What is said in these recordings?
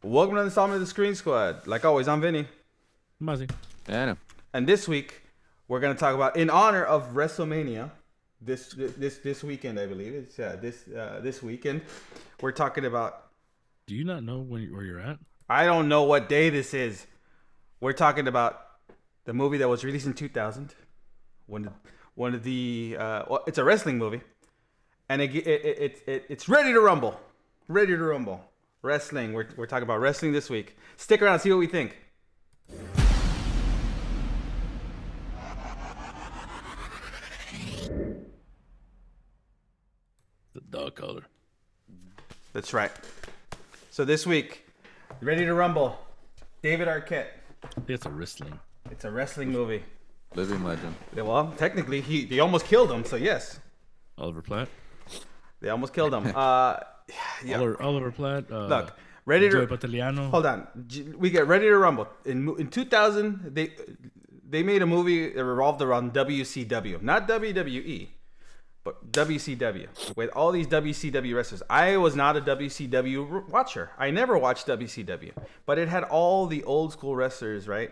Welcome to the installment of the Screen Squad. Like always, I'm Vinny. Muzzy. Yeah, I know. And this week, we're going to talk about, in honor of WrestleMania, this weekend, I believe. It's this weekend. We're talking about... Do you not know where you're at? I don't know what day this is. We're talking about the movie that was released in 2000. One of the... it's a wrestling movie. And it's ready to rumble. Ready to rumble. Wrestling. We're talking about wrestling this week. Stick around, see what we think. The dog color. That's right. So this week, ready to rumble. David Arquette. It's a wrestling. It's a wrestling movie. Living legend. Yeah, well, technically, they almost killed him. So yes, Oliver Platt. they almost killed him. Yeah. Oliver Platt. Look, ready to... Joey Battaliano. Hold on. We get ready to rumble. In 2000, they made a movie that revolved around WCW, not WWE, but WCW, with all these WCW wrestlers. I was not a WCW watcher. I never watched WCW, but it had all the old school wrestlers, right?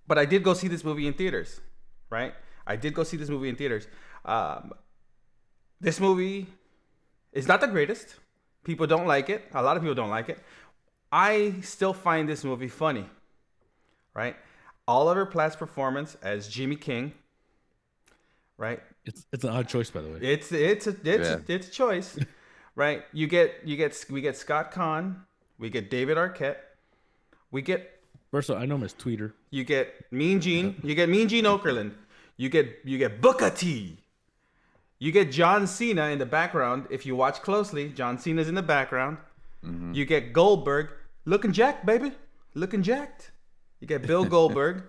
But I did go see this movie in theaters, right? This movie is not the greatest. People don't like it. A lot of people don't like it. I still find this movie funny, right? Oliver Platt's performance as Jimmy King, right? It's an odd choice, by the way. It's a choice, right? We get Scott Conn, we get David Arquette, First of all, I know him as Tweeter. you get Mean Gene Okerlund, you get Booker T. You get John Cena in the background. If you watch closely, John Cena's in the background. Mm-hmm. You get Goldberg looking jacked, baby. Looking jacked. You get Bill Goldberg.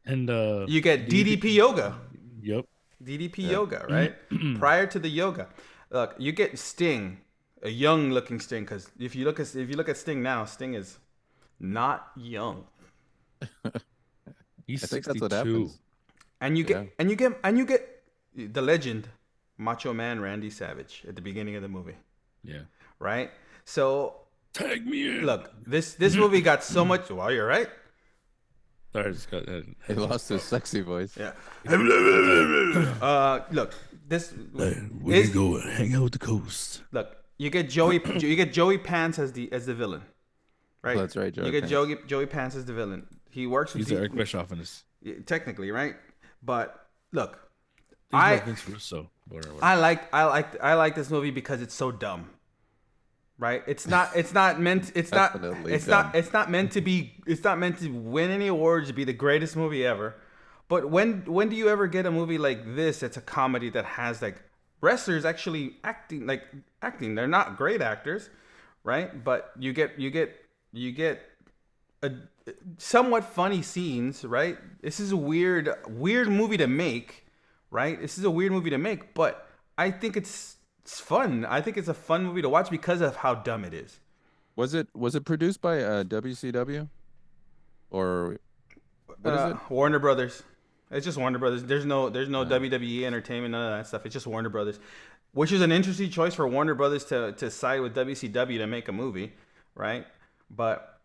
And You get DDP Yoga. Yep. DDP Yoga, right? Prior to the yoga. Look, you get Sting, a young looking Sting, because if you look at Sting now, Sting is not young. He's I think 62. that's what happens. And you get the legend, Macho Man Randy Savage at the beginning of the movie, Yeah. right? So Tag me in. look, this movie got so much. Well, you're right. Sorry, I just got He lost his sexy voice. Yeah. Look, this we can go hang out with the coast. look. You get Joey Pants as the villain, right? Oh, that's right, Joey You get Pants. Joey Pants as the villain. He works with He's Eric Bischoff in this. technically, right? But look, He's I like Vince Russo. Whatever. I like this movie because it's so dumb. Right? It's not meant to win any awards to be the greatest movie ever. But when do you ever get a movie like this? It's a comedy that has like wrestlers actually acting. They're not great actors, right? But you get a somewhat funny scenes, right? This is a weird movie to make, right? But I think it's fun. I think it's a fun movie to watch because of how dumb it is. Was it produced by WCW? Or what is it? Warner Brothers. It's just Warner Brothers. There's no WWE Entertainment, none of that stuff. It's just Warner Brothers, which is an interesting choice for Warner Brothers to side with WCW to make a movie, right? But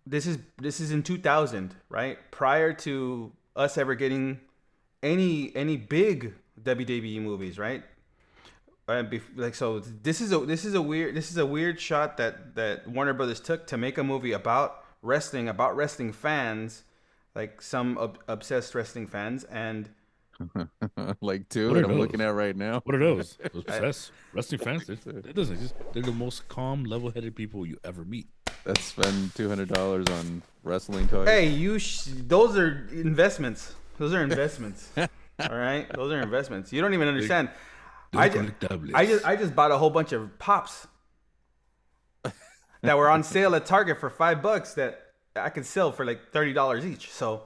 this is in 2000, right? Prior to us ever getting any big WWE movies, right? So this is a weird shot that Warner Brothers took to make a movie about wrestling fans, like some obsessed wrestling fans, and Like two What that are I'm those? looking at right now. What are those? Those possessed wrestling fans? It doesn't exist. They're the most calm, level-headed people you ever meet. That spend $200 on wrestling toys. hey, those are investments. All right, those are investments. You don't even understand. I just bought a whole bunch of pops that were on sale at Target for $5 that I could sell for like $30 each. So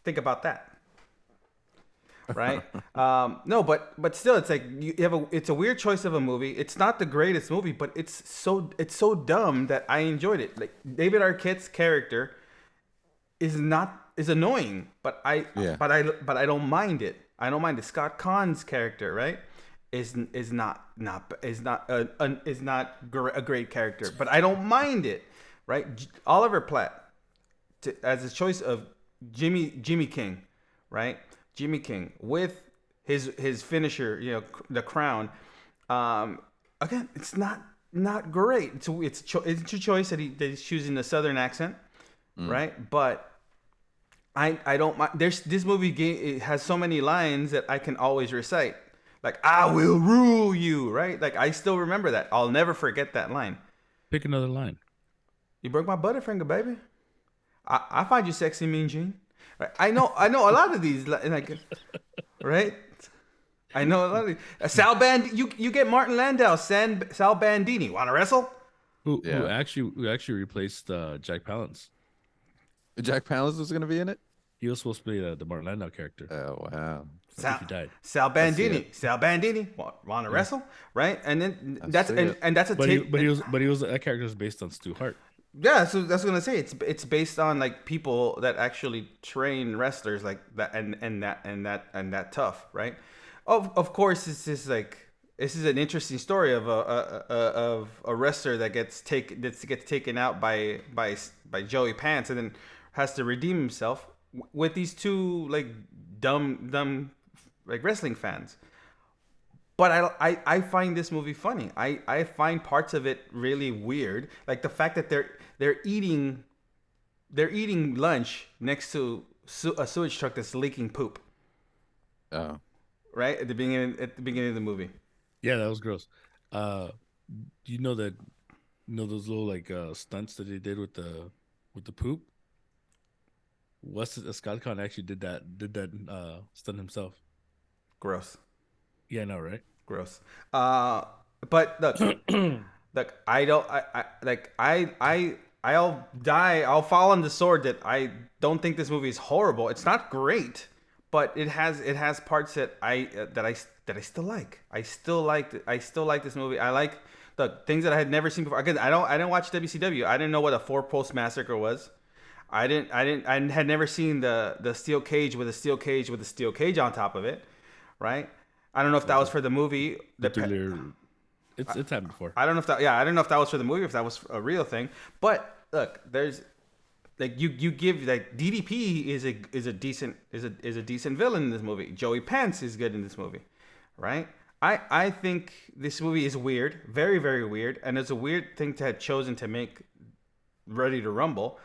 think about that. Right? No, but still, it's like it's a weird choice of a movie. It's not the greatest movie, but it's so dumb that I enjoyed it. Like David Arquette's character is annoying, but I don't mind it. I don't mind it. Scott Conn's character, right, is not a great character, but I don't mind it. right? Oliver Platt as a choice of Jimmy King, right? Jimmy King with his finisher, the crown. Again, it's not great. It's a choice that he's choosing the southern accent, right? But I don't mind. This movie it has so many lines that I can always recite. Like, I will rule you, right? Like, I still remember that. I'll never forget that line. Pick another line. You broke my butterfinger, baby. I find you sexy, Mean Gene. Right? I know a lot of these, like, right? I know a lot of these. You get Martin Landau, Sal Bandini. Want to wrestle? Who actually replaced Jack Palance. Jack Palance was going to be in it? He was supposed to be the Martin Landau character. Oh, wow. He died. Sal Bandini. Want to wrestle? Right? And then that's a but he was that character was based on Stu Hart. Yeah, so that's what I'm gonna say. It's based on like people that actually train wrestlers like that and that tough, right? Of course, this is an interesting story of a wrestler that gets taken out by Joey Pants and then has to redeem himself with these two like dumb like wrestling fans. But I find this movie funny. I find parts of it really weird, like the fact that they're eating lunch next to a sewage truck that's leaking poop. Oh, right at the beginning of the movie. Yeah, that was gross. Do you know that? Those little like stunts that they did with the poop. Scott Conn actually did that stunt himself. Gross. Yeah, I know, right? Gross. But look, I'll fall on the sword that I don't think this movie is horrible. It's not great, but it has parts that I still like. I still like this movie. I like the things that I had never seen before. Again, I didn't watch WCW. I didn't know what a 4-post massacre was. I had never seen the steel cage with a steel cage with a steel cage on top of it, right? I don't know if that was for the movie. It's happened before. I don't know if that was for the movie, if that was a real thing. But look, there's like you give like DDP is a decent villain in this movie. Joey Pants is good in this movie, right? I think this movie is weird, very very weird, and it's a weird thing to have chosen to make Ready to Rumble.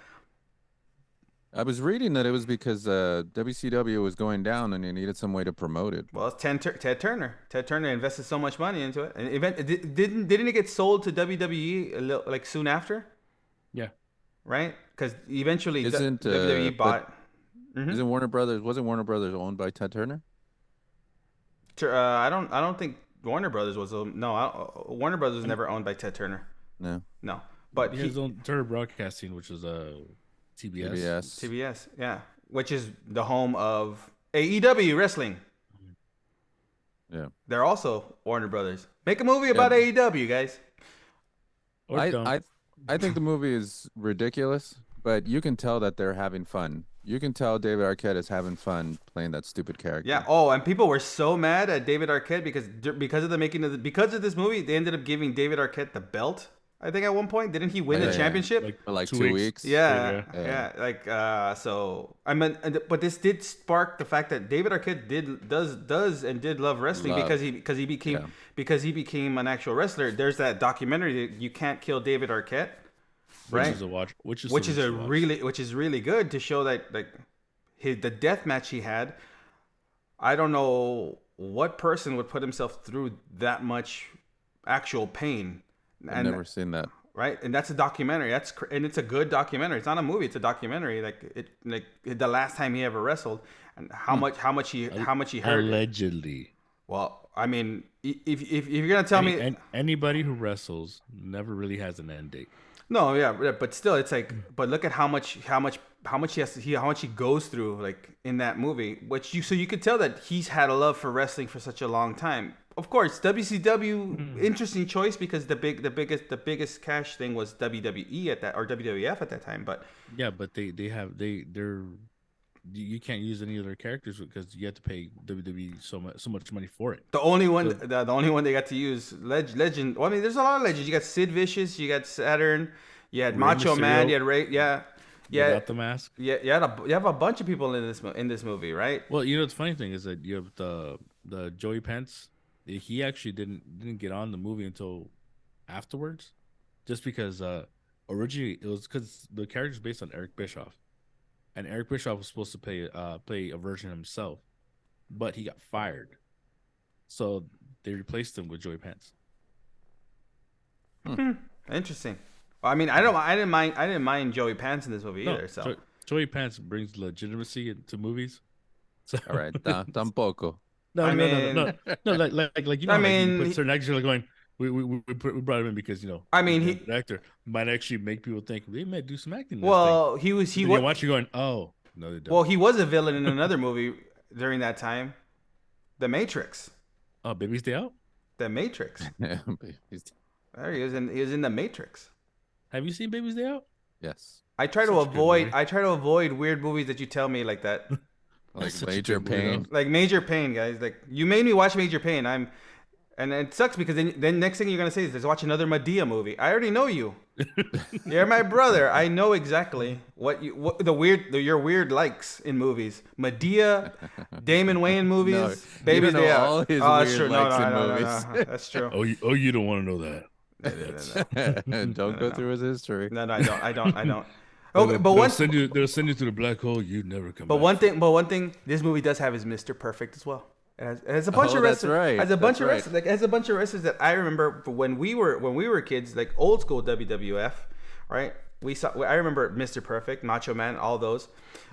I was reading that it was because WCW was going down and they needed some way to promote it. Well, it's Ted Turner. Ted Turner invested so much money into it, and didn't it get sold to WWE like soon after? Yeah, right. Because eventually WWE bought. Isn't Warner Brothers? Wasn't Warner Brothers owned by Ted Turner? I don't think Warner Brothers was. Warner Brothers was never owned by Ted Turner. No. But he has own Turner Broadcasting, which was TBS. TBS, yeah, which is the home of AEW Wrestling. Yeah, they're also Warner Brothers. Make a movie about AEW, guys. I think the movie is ridiculous, but you can tell that they're having fun. You can tell David Arquette is having fun playing that stupid character. Yeah. Oh, and people were so mad at David Arquette because of this movie, they ended up giving David Arquette the belt. I think at one point, didn't he win the championship? Like 2 weeks. Yeah. So I mean, but this did spark the fact that David Arquette did love wrestling because he became an actual wrestler. There's that documentary that You Can't Kill David Arquette, right? Which is really good to show that like the death match he had. I don't know what person would put himself through that much actual pain. I've never seen that. Right, and that's a documentary. And it's a good documentary. It's not a movie. It's a documentary. Like the last time he ever wrestled, and how much he hurt. Allegedly. Well, I mean, if you're gonna tell me, anybody who wrestles never really has an end date. No, yeah, but still, it's like, but look at how much he goes through like in that movie, so you could tell that he's had a love for wrestling for such a long time. Of course, WCW, interesting choice because the biggest cash thing was WWE at that, or WWF at that time. But yeah, but they're you can't use any of their characters because you have to pay WWE so much money for it. The only one they got to use legend. Well, I mean, there's a lot of legends. You got Sid Vicious, you got Saturn, You had Rey Macho Man. Mysterio You had Ray. Yeah, yeah, without the mask. yeah. You have a bunch of people in this movie, right? Well, you know the funny thing is that you have the Joey Pence. He actually didn't get on the movie until afterwards, just because originally it was because the character is based on Eric Bischoff, and Eric Bischoff was supposed to play a version himself, but he got fired, so they replaced him with Joey Pence. Interesting. Well, I mean, I didn't mind Joey Pants in this movie either. So Joey Pants brings legitimacy to movies. So All right, tampoco. no, I no, like you know, I like mean, you put certain actors are going. We brought him in because I mean, he's an actor might actually make people think they might do some acting. In this well, thing. he You was watch you going, oh no, they don't. well, he was a villain in another movie during that time, The Matrix. Oh, Baby's Day Out. The Matrix. Babies. There he is in The Matrix. Have you seen Baby's Day Out? Yes. I try to Such a good avoid movie. I try to avoid weird movies that you tell me like that. Like Such a Major good movie, Pain. Like Major Pain, guys. Like you made me watch Major Pain. And it sucks because then next thing you're gonna say is let's watch another Medea movie. I already know you. You're my brother. I know exactly what your weird likes in movies. Medea, Damon Wayne movies, No, you Baby's don't know Day Out. all his Oh, that's weird true. No, likes no, in no, no, movies. no. That's true. You don't want to know that. Don't go through his history. No, I don't. They'll- Oh, but they'll one send you to the black hole. You never come. But back. one thing, this movie does have is Mr. Perfect as well. It has a bunch Oh, of that's wrestlers. right. Has a bunch That's of right. wrestlers. Like it has a bunch of wrestlers that I remember when we were kids, like old school WWF, right? I remember Mr. Perfect, Macho Man, all those,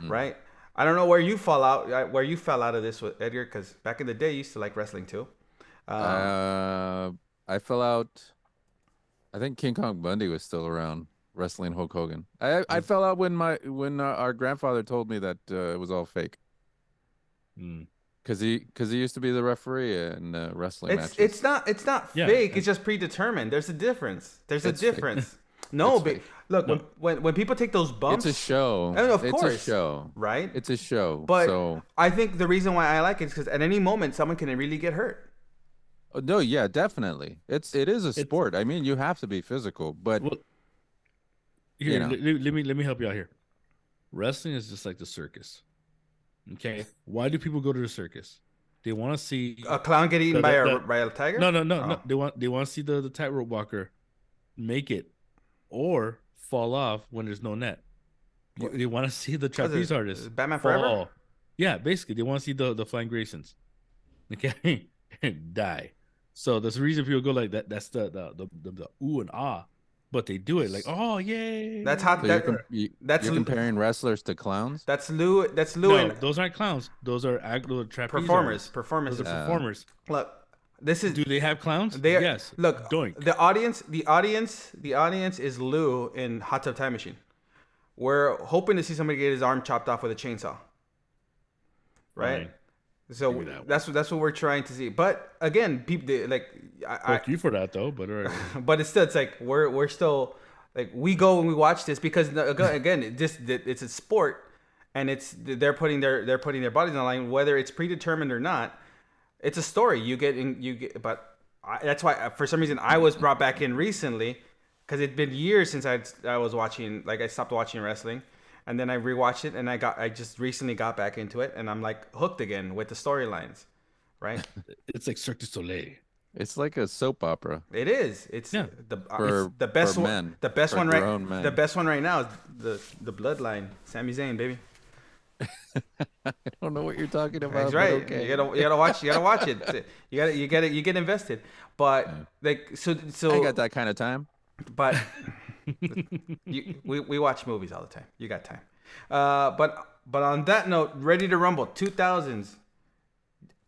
right? I don't know where you fell out of this with Edgar, because back in the day you used to like wrestling too. I fell out. I think King Kong Bundy was still around wrestling Hulk Hogan. I fell out when our grandfather told me that it was all fake. Mm. Because he used to be the referee in wrestling matches. It's not Yeah, fake. It's just predetermined. There's a difference. There's a It's fake. difference. No, It's but fake. look, when people take those bumps, It's a show. I mean, of it's course. a show. right? It's a show. But so I think the reason why I like it is because at any moment someone can really get hurt. no, yeah, definitely. It is a sport. I mean, you have to be physical, but Well, here, know. let me help you out here. Wrestling is just like the circus. Okay, why do people go to the circus? They want to see A clown get eaten The- the- by a tiger? no. Oh. They want to see the tightrope walker make it or fall off when there's no net. They want to see the trapeze artist is Batman fall. Forever? Yeah, basically they want to see the flying Graysons. Okay, and die. So that's the reason people go like that. That's the ooh and ah, but they do it like, oh yay. That's how so that's you're comparing wrestlers to clowns. that's Lou no, and those aren't clowns. Those are actual trapeze performers. artists. Those are Uh, performers. Look, this is Do they have clowns? they are, Yes. Look, Doink. the audience is Lou in Hot Tub Time Machine. We're hoping to see somebody get his arm chopped off with a chainsaw. Right? Fine. So Give me that one. that's what we're trying to see. But again, people like Fuck you for that though, but all right. but it's like we're still like we go and we watch this because again it's a sport and they're putting their bodies on the line whether it's predetermined or not. It's a story but that's why for some reason I was brought back in recently because it'd been years since I was watching, like I stopped watching wrestling, and then I rewatched it and I just recently got back into it and I'm like hooked again with the storylines, right? It's like Cirque du Soleil. It's like a soap opera. It is. It's Yeah. For- it's the best for one. men. The best For one grown men. The best one right now is the Bloodline. Sami Zayn, baby. I don't know what you're talking about. That's but right. Okay. You gotta watch. You gotta watch it. You get invested. But like so. I got that kind of time. But we watch movies all the time. You got time. But on that note, Ready to Rumble 2000s.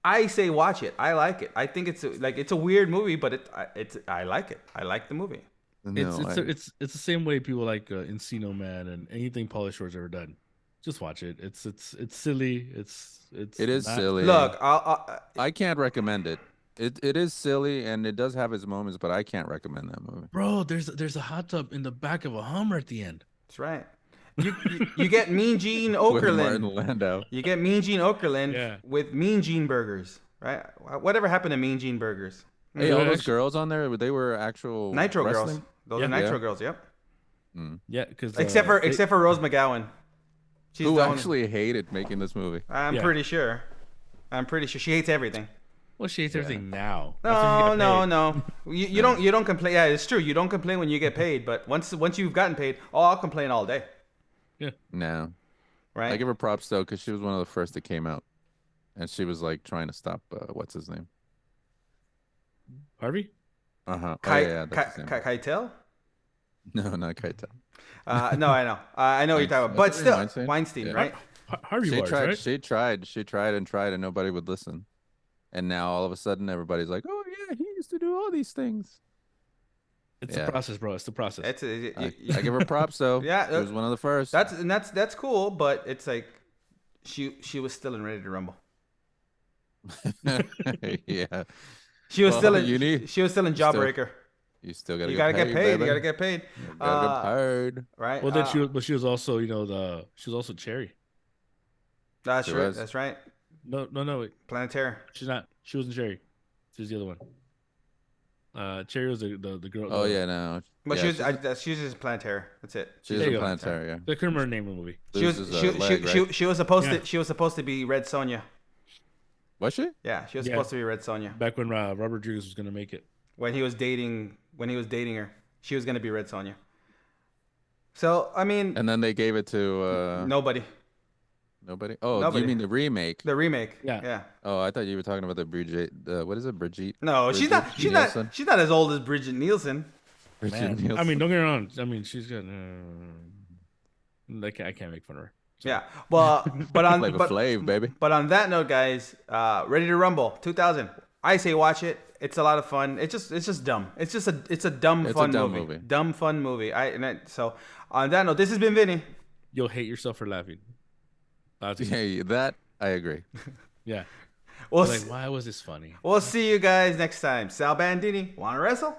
I say watch it. I like it. I think it's a weird movie, but I like it. I like the movie. No, It's the same way people like Encino Man and anything Pauly Shore's ever done. Just watch it. It's silly. it is not- silly. Look, I can't recommend it. It is silly and it does have its moments, but I can't recommend that movie. Bro, there's a hot tub in the back of a Hummer at the end. that's right. You get Mean Gene With Martin Okerlund. Landau. You get Mean Gene Okerlund Yeah. with Mean Gene Burgers, right? Whatever happened to Mean Gene Burgers? Hey, Yeah, all those actually- girls on there, they were actual Nitro wrestling? Girls. Those Yeah. are Nitro Yeah. Girls. Yep. Yeah, because except for Rose McGowan. She's Who the only- actually hated making this movie? I'm Yeah. pretty sure. I'm pretty sure she hates everything. well, she hates everything now. No, After she got no, paid. no. You don't complain. Yeah, it's true. You don't complain when you get paid, but once you've gotten paid, oh, I'll complain all day, No. right? I give her props though, because she was one of the first that came out, and she was like trying to stop what's his name? Harvey. Oh, Kai, yeah, that's his name. Keitel? No, not Keitel. No, I know. I know what you're talking about, but What's his name? still, Weinstein? Weinstein, Yeah. right? Harvey She Ward, tried, right? she tried, and nobody would listen. And now all of a sudden, everybody's like, "Oh yeah, he used to do all these things." It's Yeah. the process, bro. It's the process. I give her props though. Yeah, she was one of the first. that's cool, but it's like she was still in Ready to Rumble. Yeah. She was Well, still in you she was still in still- Jawbreaker. You still gotta You get gotta get paid. You baby. gotta get paid. You gotta get paid. Right? well, then she was also, she was also Cherry. That's She right. was. That's right. No, wait. Planetary. She's not. She wasn't Cherry. She was the other one. Cherry was the girl. Oh yeah, no. But Yeah, she was just Planetary. That's it. she's There a you go. planetary. Yeah. I couldn't remember her name in the movie. She was Loses a leg, right? she was supposed Yeah. to she was supposed to be Red Sonja. Was she? Yeah, she was Yeah. supposed to be Red Sonja. Back when Robert Rodriguez was gonna make it. When he was dating her, she was gonna be Red Sonja. So I mean, And then they gave it to nobody. nobody. Oh, Nobody. you mean the remake? The remake. Yeah. Yeah. Oh, I thought you were talking about the Bridget. What is it, Brigitte? No, she's not. Bridget She's Nielsen? not. She's not as old as Bridget Nielsen. Bridget Man. Nielsen. I mean, don't get me wrong. I mean, she's got. I can't make fun of her. Yeah. Well, but on Flavor but, Flav, baby. but on that note, guys, Ready to Rumble 2000. I say watch it. It's a lot of fun. It's just dumb. It's a dumb It's a fun dumb movie. movie. Dumb fun movie. So on that note, this has been Vinny. You'll hate yourself for laughing. Yeah, that I agree. Yeah. We'll Like, why was this funny? we'll see you guys next time. Sal Bandini, wanna wrestle?